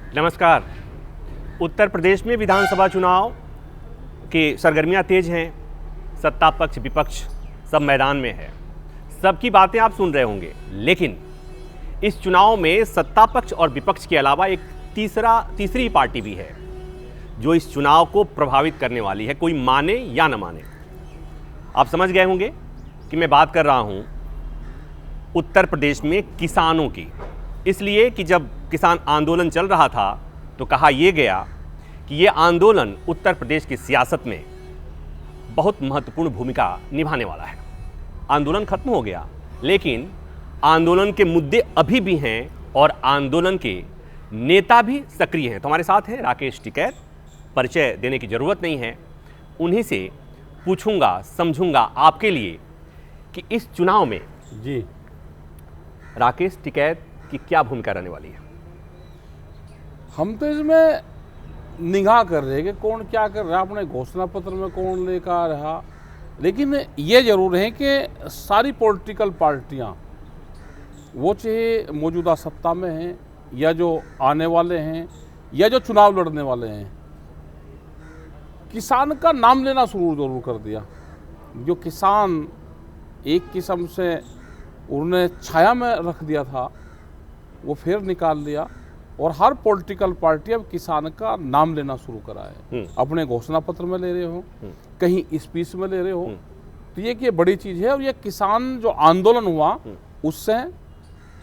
नमस्कार। उत्तर प्रदेश में विधानसभा चुनाव की सरगर्मियां तेज हैं। सत्ता पक्ष विपक्ष सब मैदान में है। सबकी बातें आप सुन रहे होंगे, लेकिन इस चुनाव में सत्ता पक्ष और विपक्ष के अलावा एक तीसरी पार्टी भी है जो इस चुनाव को प्रभावित करने वाली है, कोई माने या न माने। आप समझ गए होंगे कि मैं बात कर रहा हूं उत्तर प्रदेश में किसानों की। इसलिए कि जब किसान आंदोलन चल रहा था तो कहा यह गया कि यह आंदोलन उत्तर प्रदेश की सियासत में बहुत महत्वपूर्ण भूमिका निभाने वाला है। आंदोलन खत्म हो गया, लेकिन आंदोलन के मुद्दे अभी भी हैं और आंदोलन के नेता भी सक्रिय हैं। तो हमारे साथ हैं राकेश टिकैत। परिचय देने की जरूरत नहीं है, उन्हीं से पूछूंगा, समझूंगा आपके लिए कि इस चुनाव में जी राकेश टिकैत की क्या भूमिका रहने वाली है। हम तो इसमें निगाह कर रहे हैं कि कौन क्या कर रहा है, अपने घोषणा पत्र में कौन लेकर रहा। लेकिन ये जरूर है कि सारी पॉलिटिकल पार्टियां, वो चाहे मौजूदा सत्ता में हैं या जो आने वाले हैं या जो चुनाव लड़ने वाले हैं, किसान का नाम लेना शुरू जरूर कर दिया। जो किसान एक किस्म से उन्हें छाया में रख दिया था, वो फिर निकाल लिया और हर पॉलिटिकल पार्टी अब किसान का नाम लेना शुरू करा है। अपने घोषणा पत्र में ले रहे हो, कहीं स्पीच में ले रहे हो, तो ये बड़ी चीज़ है। और ये किसान जो आंदोलन हुआ उससे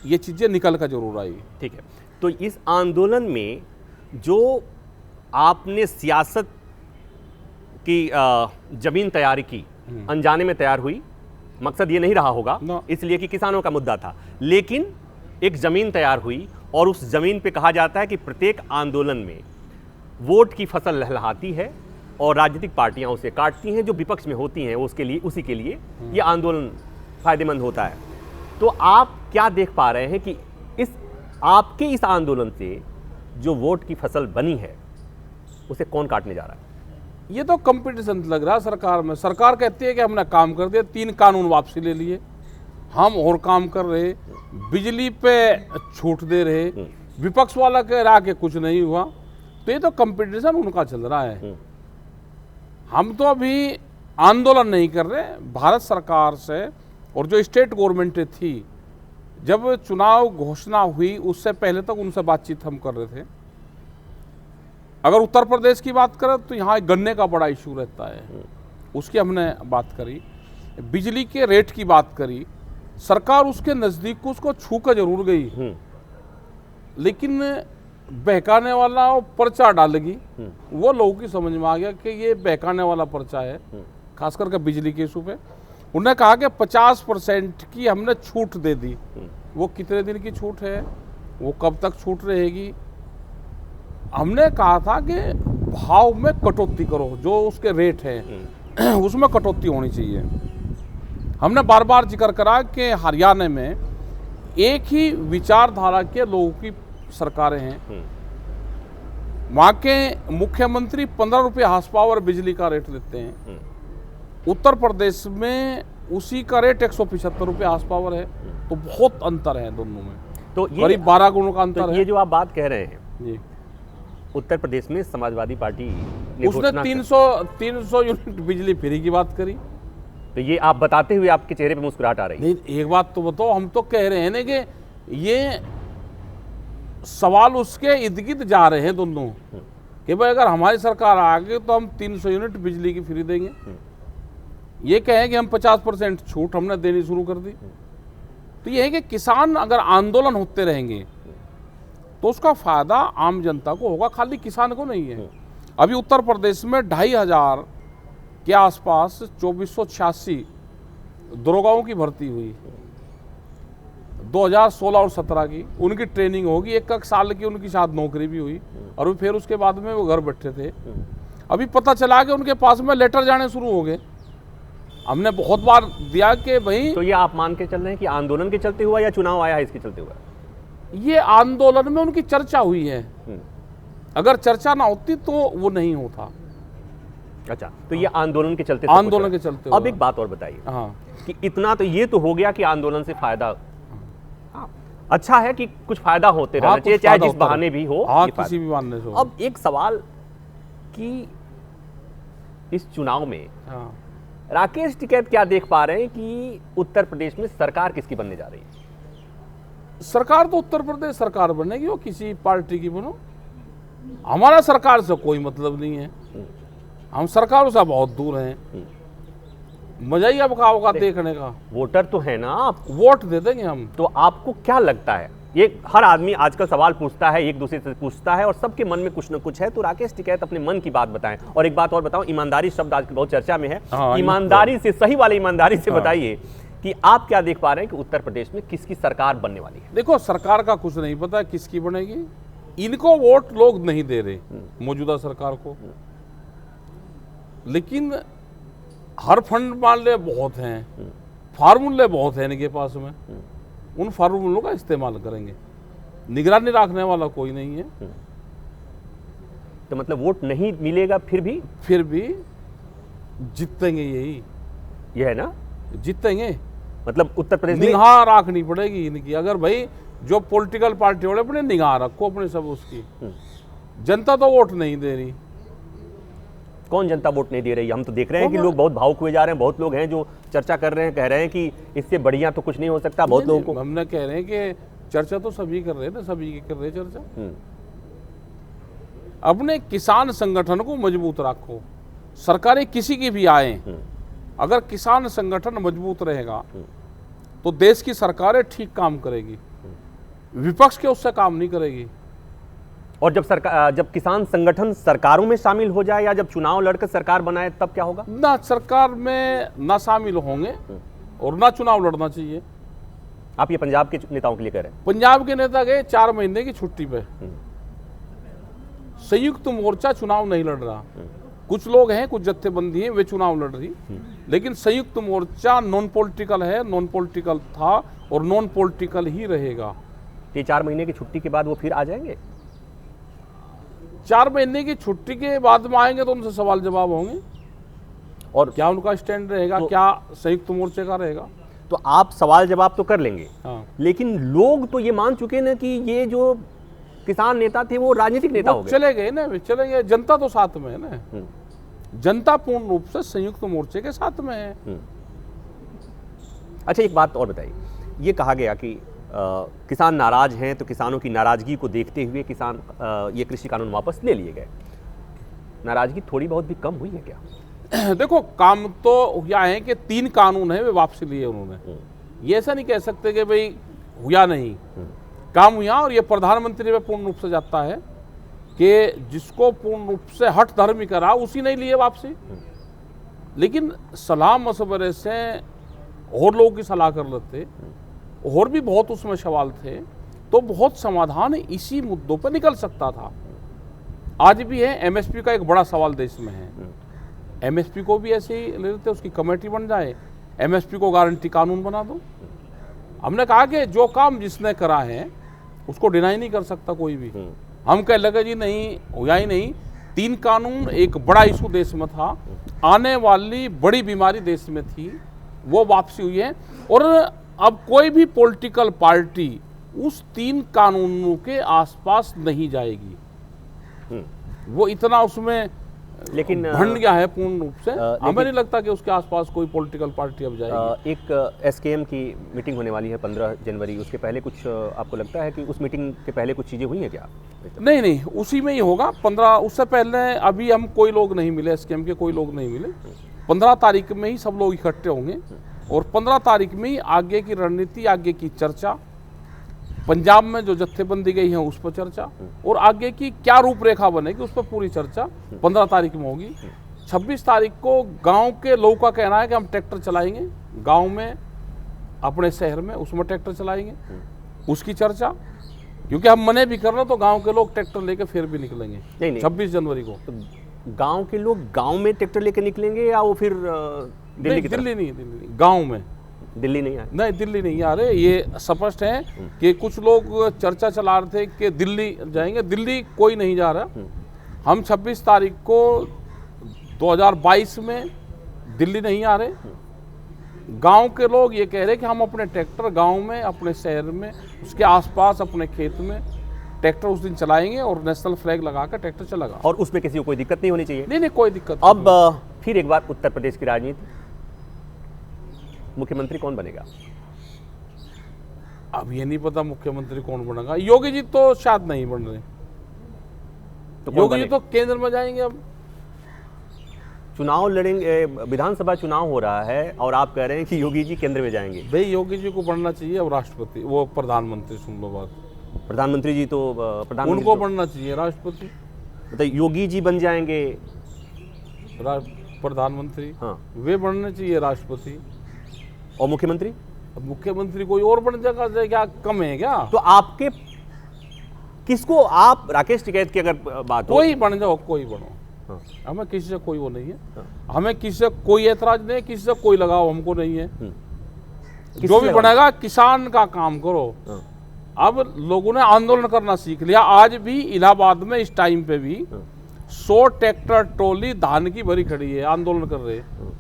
ये चीज़ें निकल कर जरूर आई। ठीक है, तो इस आंदोलन में जो आपने सियासत की जमीन तैयारी की, अनजाने में तैयार हुई, मकसद ये नहीं रहा होगा इसलिए कि किसानों का मुद्दा था, लेकिन एक जमीन तैयार हुई और उस जमीन पे कहा जाता है कि प्रत्येक आंदोलन में वोट की फसल लहलहाती है और राजनीतिक पार्टियां उसे काटती हैं, जो विपक्ष में होती हैं उसके लिए, उसी के लिए ये आंदोलन फायदेमंद होता है। तो आप क्या देख पा रहे हैं कि आपके इस आंदोलन से जो वोट की फसल बनी है उसे कौन काटने जा रहा है? ये तो कंपटीशन लग रहा है सरकार में। सरकार कहती है कि हमने काम कर दिया, 3 कानून वापसी ले लिए, हम और काम कर रहे, बिजली पे छूट दे रहे, विपक्ष वाला कह रहा कि कुछ नहीं हुआ। तो ये तो कंपटीशन उनका चल रहा है। हम तो अभी आंदोलन नहीं कर रहे। भारत सरकार से और जो स्टेट गवर्नमेंट थी, जब चुनाव घोषणा हुई उससे पहले तक उनसे बातचीत हम कर रहे थे। अगर उत्तर प्रदेश की बात करें तो यहाँ गन्ने का बड़ा इशू रहता है, उसकी हमने बात करी। बिजली के रेट की बात करी, सरकार उसके नज़दीक को उसको छू कर जरूर गई, लेकिन बहकाने वाला पर्चा डालेगी, वो लोगों की समझ में आ गया कि ये बहकाने वाला पर्चा है, खास करके बिजली के इशू पे। उन्होंने कहा कि 50% की हमने छूट दे दी। वो कितने दिन की छूट है, वो कब तक छूट रहेगी? हमने कहा था कि भाव में कटौती करो, जो उसके रेट है उसमें कटौती होनी चाहिए। हमने बार बार जिक्र करा कि हरियाणा में एक ही विचारधारा के लोगों की सरकारें हैं। वहाँ के मुख्यमंत्री 15 रुपये हाउस पावर बिजली का रेट लेते हैं। उत्तर प्रदेश में उसी का रेट 175 रुपये हाउस पावर है। तो बहुत अंतर है दोनों में, तो करीब 12 गुणों का अंतर है। ये जो आप बात कह रहे हैं जी, उत्तर प्रदेश में समाजवादी पार्टी उसने 300 यूनिट बिजली फ्री की बात करी। तो ये आप बताते हुए आपके चेहरे पे मुस्कुराहट आ रही है। नहीं, एक बात तो बताओ, हम तो कह रहे हैं ना कि ये सवाल उसके इर्द गिर्द जा रहे हैं दोनों कि भाई अगर हमारी सरकार आ गई तो हम 300 यूनिट बिजली की फ्री देंगे। ये कहें कि हम 50% छूट हमने देनी शुरू कर दी। तो ये है कि किसान अगर आंदोलन होते रहेंगे तो उसका फायदा आम जनता को होगा, खाली किसान को नहीं है। अभी उत्तर प्रदेश में 2500 के आसपास 2486 दरोगाओं की भर्ती हुई 2016 और 17 की। उनकी ट्रेनिंग होगी, 1 साल की उनकी शायद नौकरी भी हुई और फिर उसके बाद में वो घर बैठे थे। अभी पता चला कि उनके पास में लेटर जाने शुरू हो गए। हमने बहुत बार दिया कि भाई, तो ये आप मान के चल रहे हैं कि आंदोलन के चलते हुआ या चुनाव आया है इसके चलते हुआ? ये आंदोलन में उनकी चर्चा हुई है। अगर चर्चा ना होती तो वो नहीं होता। अच्छा, तो ये आंदोलन के चलते, आंदोलन के चलते। अब एक बात और बताइए कि इतना तो ये तो हो गया कि आंदोलन से फायदा, अच्छा है कि कुछ फायदा होते रहना हाँ, चाहिए, कुछ चाहे फायदा जिस होता बहाने रहे। भी हो। हाँ, ये फायदा। किसी भी बहाने से हो। अब एक सवाल कि इस चुनाव में हाँ। राकेश टिकैत क्या देख पा रहे हैं कि उत्तर प्रदेश में सरकार किसकी बनने जा रही है? सरकार तो उत्तर प्रदेश सरकार बनेगी, वो किसी पार्टी की बनो, हमारा सरकार से कोई मतलब नहीं है, हम सरकारों से बहुत दूर हैं। मजा ही अब का होगा देखने का। वोटर तो है ना आप, वोट दे देंगे हम। तो आपको क्या लगता है, ये हर आदमी आजकल सवाल पूछता है, एक दूसरे से पूछता है और सबके मन में कुछ न कुछ है, तो राकेश टिकैत अपने मन की बात बताएं। और एक बात और बताओ, ईमानदारी शब्द आज बहुत चर्चा में है। हाँ, ईमानदारी से, सही वाली ईमानदारी से हाँ। बताइए कि आप क्या देख पा रहे हैं कि उत्तर प्रदेश में किसकी सरकार बनने वाली है? देखो, सरकार का कुछ नहीं पता किसकी बनेगी, इनको वोट लोग नहीं दे रहे मौजूदा सरकार को, लेकिन हर फंड मान ले बहुत हैं, फार्मूले बहुत हैं इनके पास में, उन फार्मूलों का इस्तेमाल करेंगे। निगरानी रखने वाला कोई नहीं है, तो मतलब वोट नहीं मिलेगा फिर भी जीतेंगे, यही ये है ना, जीतेंगे। मतलब उत्तर प्रदेश में निगाह रखनी पड़ेगी इनकी। अगर भाई जो पॉलिटिकल पार्टी वाले अपने निगाह रखो अपने सब उसकी, जनता तो वोट नहीं दे रही। कौन जनता वोट नहीं दे रही? हम तो देख रहे हैं कि कौन? लोग बहुत भावुक हुए जा रहे हैं, बहुत लोग हैं जो चर्चा कर रहे हैं, कह रहे हैं कि इससे बढ़िया तो कुछ नहीं हो सकता। बहुत लोगों को हमने कह रहे हैं कि चर्चा तो सभी कर रहे हैं ना, सभी की कर रहे हैं चर्चा। अपने किसान संगठन को मजबूत रखो, सरकारें किसी की भी आए, अगर किसान संगठन मजबूत रहेगा तो देश की सरकारें ठीक काम करेगी, विपक्ष के उससे काम नहीं करेगी। और जब किसान संगठन सरकारों में शामिल हो जाए या जब चुनाव लड़कर सरकार बनाए तब क्या होगा? ना सरकार में ना शामिल होंगे और ना चुनाव लड़ना चाहिए। आप ये पंजाब के नेताओं के लिए कह रहे हैं? पंजाब के नेता गए 4 महीने की छुट्टी पे, संयुक्त मोर्चा चुनाव नहीं लड़ रहा। कुछ लोग हैं, कुछ जत्थेबंदी हैं, वे चुनाव लड़ रही, लेकिन संयुक्त मोर्चा नॉन पॉलिटिकल है, नॉन पॉलिटिकल था और नॉन पॉलिटिकल ही रहेगा। ये 4 महीने की छुट्टी के बाद वो फिर आ जाएंगे? 4 महीने की छुट्टी के बाद में आएंगे तो उनसे सवाल जवाब होंगे, और क्या उनका स्टैंड रहेगा, तो, क्या संयुक्त मोर्चे का रहेगा। तो आप सवाल जवाब तो कर लेंगे, हाँ। लेकिन लोग तो ये मान चुके ना कि ये जो किसान नेता थे वो राजनीतिक नेता हो गए। चले गए ना, वे चले गए। जनता तो साथ में है ना, जनता पूर्ण रूप से संयुक्त मोर्चे के साथ में है। अच्छा, एक बात और बताइए, ये कहा गया कि किसान नाराज हैं, तो किसानों की नाराजगी को देखते हुए ये कृषि कानून वापस ले लिए गए। नाराजगी थोड़ी बहुत भी कम हुई है क्या? देखो, काम तो हुआ है कि 3 कानून है वे वापसी लिए उन्होंने, ये ऐसा नहीं कह सकते कि भाई हुआ नहीं, काम हुआ। और ये प्रधानमंत्री पे पूर्ण रूप से जाता है कि जिसको पूर्ण रूप से हठ धर्मी करा उसी नहीं लिए वापसी, लेकिन सलाह मशवरे से और लोगों की सलाह कर लेते, और भी बहुत उसमें सवाल थे, तो बहुत समाधान इसी मुद्दों पर निकल सकता था। आज भी है, एमएसपी का एक बड़ा सवाल देश में है, एमएसपी को भी ऐसे ही ले लेते, उसकी कमेटी बन जाए, एमएसपी को गारंटी कानून बना दो। हमने कहा कि जो काम जिसने करा है उसको डिनाई नहीं कर सकता कोई भी। हम कह लगे जी नहीं हुआ ही नहीं। 3 कानून एक बड़ा इशू देश में था, आने वाली बड़ी बीमारी देश में थी, वो वापसी हुई है। और अब कोई भी पॉलिटिकल पार्टी उस 3 कानूनों के आसपास नहीं जाएगी, वो इतना उसमें लेकिन भंड गया है पूर्ण रूप से। हमें नहीं लेकिन लगता कि उसके आसपास कोई पॉलिटिकल पार्टी अब जाएगी। एक एसकेएम की मीटिंग होने वाली है 15 जनवरी, उसके पहले कुछ आपको लगता है कि उस मीटिंग के पहले कुछ चीज़ें हुई हैं क्या? नहीं नहीं, उसी में ही होगा 15। उससे पहले अभी हम कोई लोग नहीं मिले, एसकेएम के कोई लोग नहीं मिले। 15 तारीख में ही सब लोग इकट्ठे होंगे और 15 तारीख में ही आगे की रणनीति, आगे की चर्चा, पंजाब में जो जत्थेबंदी गई है उस पर चर्चा, और आगे की क्या रूपरेखा बनेगी उस पर पूरी चर्चा 15 तारीख में होगी। 26 तारीख को गांव के लोगों का कहना है कि हम ट्रैक्टर चलाएंगे गांव में, अपने शहर में, उसमें ट्रैक्टर चलाएंगे, उसकी चर्चा। क्योंकि हम मने भी कर रहे तो गांव के लोग ट्रैक्टर लेके फिर भी निकलेंगे। नहीं। 26 जनवरी को तो गांव के लोग गांव में ट्रैक्टर लेके निकलेंगे या वो फिर दिल्ली की तरफ? दिल्ली नहीं, गाँव में। दिल्ली नहीं आए? नहीं, दिल्ली नहीं आ रहे। ये स्पष्ट है कि कुछ लोग चर्चा चला रहे थे कि दिल्ली जाएंगे, दिल्ली कोई नहीं जा रहा। हम 26 तारीख को 2022 में दिल्ली नहीं आ रहे, गांव के लोग ये कह रहे हैं कि हम अपने ट्रैक्टर गांव में, अपने शहर में, उसके आसपास, अपने खेत में ट्रैक्टर उस दिन चलाएंगे और नेशनल फ्लैग लगाकर ट्रैक्टर चलेगा। और उसमें किसी को कोई दिक्कत नहीं होनी चाहिए। नहीं, कोई दिक्कत अब फिर एक बार उत्तर प्रदेश की राजनीति, मुख्यमंत्री कौन बनेगा? अब ये नहीं पता मुख्यमंत्री कौन बनेगा। योगी जी तो शायद नहीं बन रहे, तो योगी जी तो केंद्र में जाएंगे। अब चुनाव लड़ेंगे, विधानसभा चुनाव हो रहा है और आप कह रहे हैं कि योगी जी केंद्र में जाएंगे। भाई योगी जी को बनना चाहिए अब राष्ट्रपति, वो प्रधानमंत्री। सुन लो बात, प्रधानमंत्री जी तो उनको बनना चाहिए राष्ट्रपति। मतलब योगी जी बन जाएंगे प्रधानमंत्री, हाँ, वे बनने चाहिए राष्ट्रपति। और मुख्यमंत्री? अब मुख्यमंत्री कोई और बन जाएगा, क्या कम है क्या? तो आपके किसको, आप राकेश टिकैत की अगर बात हो, कोई बन जाओ, कोई बनो, हाँ, हमें किसी से कोई वो नहीं है। हाँ, हमें किसी से कोई ऐतराज नहीं है, किसी से कोई लगाव हमको नहीं है। किससे जो भी लगाव? बनेगा किसान का काम करो। हाँ, अब लोगों ने आंदोलन करना सीख लिया। आज भी इलाहाबाद में इस टाइम पे भी 100 ट्रैक्टर ट्रॉली धान की भरी खड़ी है, आंदोलन कर रहे हैं।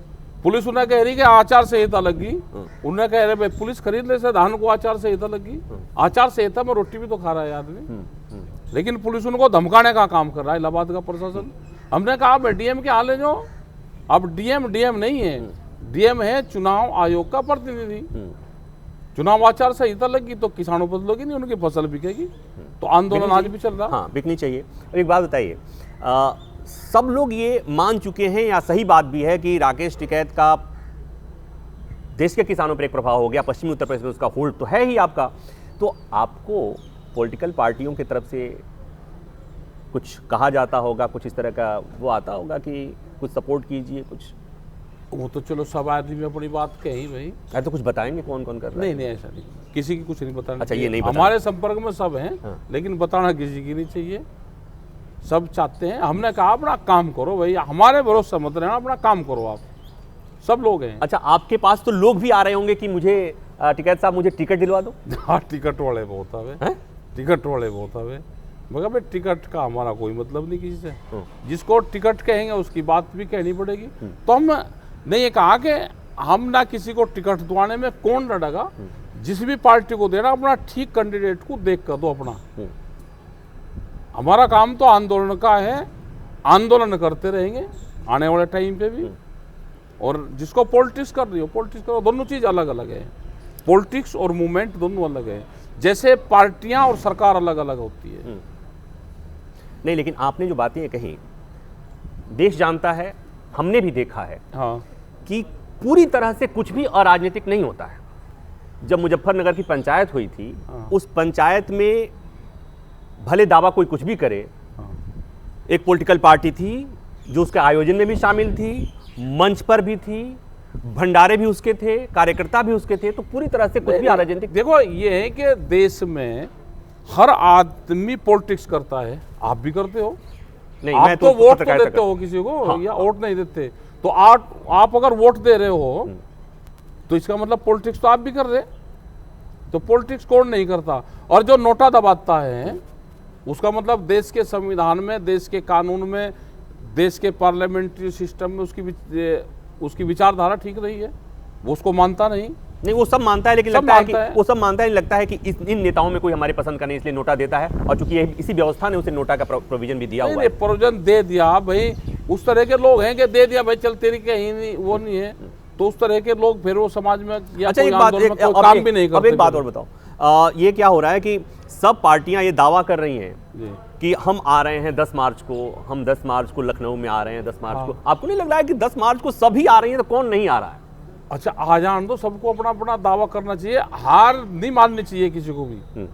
पुलिस उन्हें कह रही कि आचार संहिता लगी। उन्हें कह रहे भाई पुलिस खरीद ले से धान को, आचार संहिता लगी। आचार संहिता में रोटी भी तो खा रहा है आदमी, लेकिन पुलिस उनको धमकाने का काम कर रहा है इलाहाबाद का प्रशासन। हमने कहा भाई डीएम के हाल है जो, अब डीएम नहीं है, डीएम है चुनाव आयोग का प्रतिनिधि। चुनाव आचार संहिता लगी तो किसानों पर लोगी नहीं, उनकी फसल बिकेगी। तो आंदोलन आज भी चल रहा। हाँ, बिकनी चाहिए। और एक बात बताइए, सब लोग ये मान चुके हैं या सही बात भी है कि राकेश टिकैत का देश के किसानों पर एक प्रभाव हो गया, पश्चिमी उत्तर प्रदेश में उसका होल्ड तो है ही आपका, तो आपको पॉलिटिकल पार्टियों की तरफ से कुछ कहा जाता होगा, कुछ इस तरह का वो आता होगा कि कुछ सपोर्ट कीजिए कुछ? वो तो चलो सब आदमी अपनी बात कही भाई। अरे तो कुछ बताएंगे कौन कौन कर रहा है? नहीं, ऐसा नहीं, किसी की कुछ नहीं बताना। अच्छा, ये नहीं बताना। हमारे संपर्क में सब हैं, हाँ। लेकिन बताना किसी की नहीं चाहिए। सब चाहते हैं, हमने कहा अपना काम करो भाई, हमारे भरोसे मत रहना, अपना काम करो आप। सब लोग हैं। अच्छा, आपके पास तो लोग भी आ रहे होंगे कि मुझे टिकैत साहब मुझे टिकट दिलवा दो। हाँ, टिकट वाले बहुत आवे, टिकट वाले बहुत आवे, मगर भाई टिकट का हमारा कोई मतलब नहीं किसी से। जिसको टिकट कहेंगे उसकी बात भी कहनी पड़ेगी। तो हम ने ये कहा कि हम ना किसी को टिकट दिवाने में कौन लड़ेगा, जिस भी पार्टी को देना अपना ठीक कैंडिडेट को देख कर दो अपना। हमारा काम तो आंदोलन का है, आंदोलन करते रहेंगे आने वाले टाइम पे भी। और जिसको पॉलिटिक्स कर रही हो पॉलिटिक्स करो, दोनों चीज़ अलग अलग है। पॉलिटिक्स और मूवमेंट दोनों अलग है, जैसे पार्टियां और सरकार अलग अलग होती है। नहीं, लेकिन आपने जो बातें कही, देश जानता है, हमने भी देखा है, हाँ, कि पूरी तरह से कुछ भी अराजनीतिक नहीं होता है। जब मुजफ्फरनगर की पंचायत हुई थी, हाँ, उस पंचायत में भले दावा कोई कुछ भी करे, हाँ, एक पॉलिटिकल पार्टी थी जो उसके आयोजन में भी शामिल थी, मंच पर भी थी, भंडारे भी उसके थे, कार्यकर्ता भी उसके थे, तो पूरी तरह से कुछ भी अराजनीतिक। देखो ये है कि देश में हर आदमी पॉलिटिक्स करता है, आप भी करते हो। नहीं, आप मैं तो वोट तो पत्रकारिता देते हो किसी को, हाँ, या वोट नहीं देते, तो आप अगर वोट दे रहे हो तो इसका मतलब पॉलिटिक्स तो आप भी कर रहे। तो पॉलिटिक्स कौन नहीं करता? और जो नोटा दबाता है उसका मतलब देश के संविधान में, देश के कानून में, देश के पार्लियामेंट्री सिस्टम में उसकी विचारधारा ठीक नहीं है, वो उसको मानता नहीं। नहीं, वो सब मानता है, लेकिन सब लगता है मानता कि है। वो सब मानता है, लगता है कि इन नेताओं में कोई हमारे पसंद का नहीं, इसलिए नोटा देता है। और चूंकि इसी व्यवस्था ने उसे नोटा का प्रोविजन भी दिया हुआ है। प्रोविजन दे दिया भाई, उस तरह के लोग हैं कि दे दिया भाई, चल तेरी कहीं नहीं, वो नहीं है, तो उस तरह के लोग फिर वो समाज में या अच्छा, कोई एक बात, आंदोलन में कोई काम भी नहीं करते। अब एक बात और बताओ, ये क्या हो रहा है कि सब पार्टियां ये दावा कर रही हैं कि हम आ रहे हैं 10 मार्च को, हम 10 मार्च को लखनऊ में आ रहे हैं 10 मार्च को। आपको नहीं लग रहा है कि 10 मार्च को सभी आ रही हैं, तो कौन नहीं आ रहा है? अच्छा, आ जान दो, सबको अपना अपना दावा करना चाहिए, हार नहीं माननी चाहिए किसी को भी।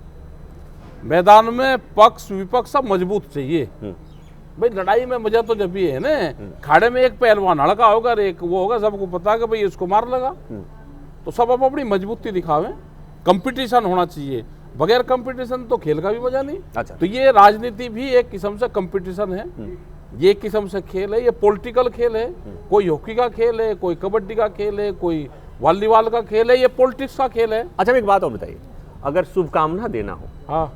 मैदान में पक्ष विपक्ष सब मजबूत चाहिए भाई। लड़ाई में मजा तो जब भी है ना, खाड़े में एक पहलवान हड़का होगा, एक वो होगा, सबको पता कि भाई इसको मार लगा। तो सब अपनी मजबूती दिखावे, कंपटीशन होना चाहिए, बगैर कंपटीशन तो खेल का भी मजा नहीं। अच्छा, तो ये राजनीति भी एक किस्म से कंपटीशन है, ये एक किस्म से खेल है, ये पॉलिटिकल खेल है। कोई हॉकी का खेल है, कोई कबड्डी का खेल है, कोई वॉलीबॉल का खेल है, ये पॉलिटिक्स का खेल है। अच्छा, एक बात और बताइए, अगर शुभकामना देना हो, हाँ,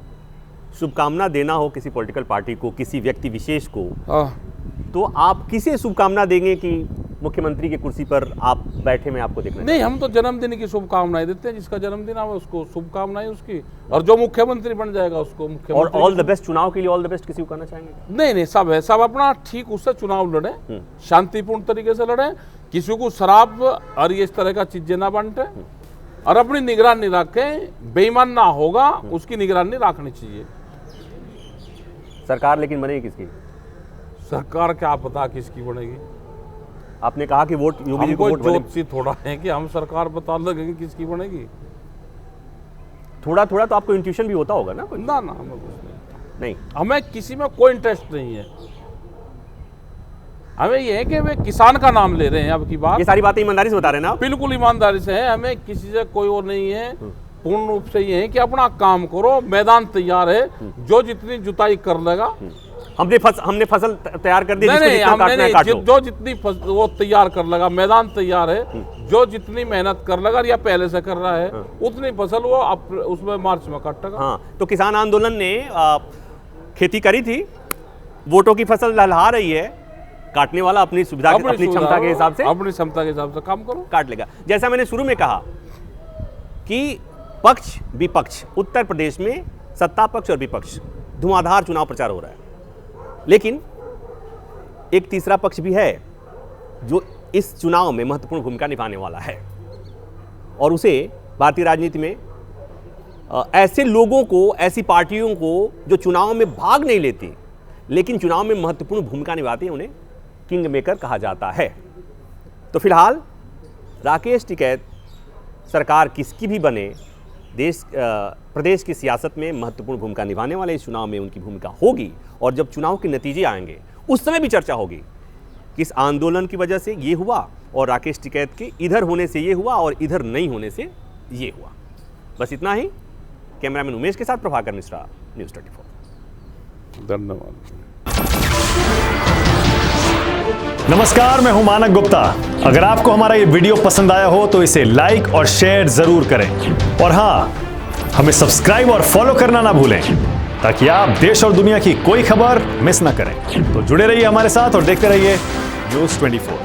शुभकामना देना हो किसी पॉलिटिकल पार्टी को, किसी व्यक्ति विशेष को, हाँ, तो आप किसे शुभकामना देंगे कि मुख्यमंत्री की कुर्सी पर आप बैठे में आपको देखना नहीं, हम तो जन्मदिन की शुभकामनाएं देते हैं, जिसका जन्मदिन आवे उसको शुभकामनाएं उसकी, और जो मुख्यमंत्री बन जाएगा उसको और मुख्यमंत्री। ऑल द बेस्ट, चुनाव के लिए ऑल द बेस्ट किसी को करना चाहेंगे? नहीं नहीं, सब है, सब अपना ठीक उससे चुनाव लड़े, शांतिपूर्ण तरीके से लड़े, किसी को शराब और ये इस तरह का चीजें ना बांटे, और अपनी निगरानी रखें, बेईमान ना होगा उसकी निगरानी रखनी चाहिए। सरकार लेकिन बनेगी किसकी? सरकार क्या पता किसकी बनेगी, आपने कहा कि वोट योगी जी हम को कोई वोट बने। ज्योतिषी थोड़ा है कि हम सरकार बता लगेंगे किसकी बनेगी। थोड़ा थोड़ा तो आपको इंट्यूशन भी होता होगा ना? कोई ना हमें कुछ नहीं, हमें किसी में कोई इंटरेस्ट नहीं है। हमें ये है कि वे किसान का नाम ले रहे हैं, अब की बात ये सारी बातें ईमानदारी से बता रहे हैं ना आप? बिल्कुल ईमानदारी से है, हमें किसी से कोई और नहीं है। पूर्ण रूप से ये है कि अपना काम करो, मैदान तैयार है, जो जितनी जुताई कर लेगा। हमने फसल तैयार कर दी, नहीं जिसको नहीं, जितना हमने काटना है नहीं, काट लो। जो जितनी वो तैयार कर लेगा, मैदान तैयार है, जो जितनी मेहनत कर लेगा या पहले से कर रहा है उतनी फसल वो उसमें मार्च में काटेगा। हाँ, तो किसान आंदोलन ने खेती करी थी, वोटों की फसल लहलहा रही है, काटने वाला अपनी सुविधा अपनी क्षमता के हिसाब से, अपनी क्षमता के हिसाब से काम करो, काट लेगा। जैसा मैंने शुरू में कहा कि पक्ष विपक्ष, उत्तर प्रदेश में सत्ता पक्ष और विपक्ष धुआंधार चुनाव प्रचार हो रहा है, लेकिन एक तीसरा पक्ष भी है जो इस चुनाव में महत्वपूर्ण भूमिका निभाने वाला है, और उसे भारतीय राजनीति में ऐसे लोगों को, ऐसी पार्टियों को जो चुनाव में भाग नहीं लेती लेकिन चुनाव में महत्वपूर्ण भूमिका निभाती है, उन्हें किंग मेकर कहा जाता है। तो फिलहाल राकेश टिकैत सरकार किसकी भी बने, प्रदेश की सियासत में महत्वपूर्ण भूमिका निभाने वाले इस चुनाव में उनकी भूमिका होगी, और जब चुनाव के नतीजे आएंगे उस समय भी चर्चा होगी कि इस आंदोलन की वजह से ये हुआ और राकेश टिकैत के इधर होने से ये हुआ और इधर नहीं होने से ये हुआ। बस इतना ही। कैमरामैन उमेश के साथ प्रभाकर मिश्रा, न्यूज़ 24। धन्यवाद। नमस्कार, मैं हूं मानक गुप्ता। अगर आपको हमारा ये वीडियो पसंद आया हो तो इसे लाइक और शेयर जरूर करें, और हां, हमें सब्सक्राइब और फॉलो करना ना भूलें ताकि आप देश और दुनिया की कोई खबर मिस ना करें। तो जुड़े रहिए हमारे साथ और देखते रहिए न्यूज़ 24।